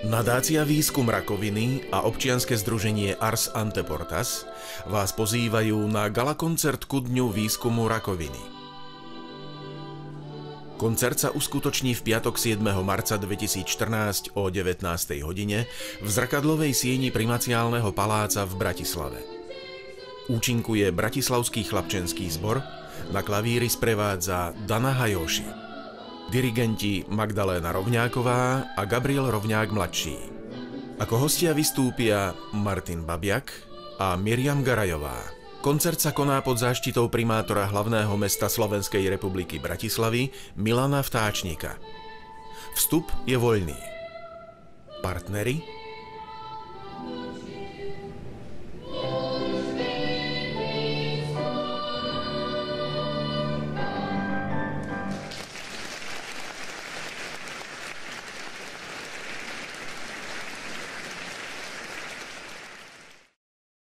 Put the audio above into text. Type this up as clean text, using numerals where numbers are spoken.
Nadácia Výskum rakoviny a občianske združenie Ars Anteportas vás pozývajú na galakoncert ku Dňu výskumu rakoviny. Koncert sa uskutoční v piatok 7. marca 2014 o 19. hodine v zrkadlovej sieni Primaciálneho paláca v Bratislave. Účinkuje Bratislavský chlapčenský zbor, na klavíri sprevádza Dana Hajóši. Dirigenti Magdaléna Rovňáková a Gabriel Rovňák mladší. Ako hostia vystúpia Martin Babiak a Miriam Garajová. Koncert sa koná pod záštitou primátora hlavného mesta Slovenskej republiky Bratislavy Milana Vtáčnika. Vstup je voľný. Partneri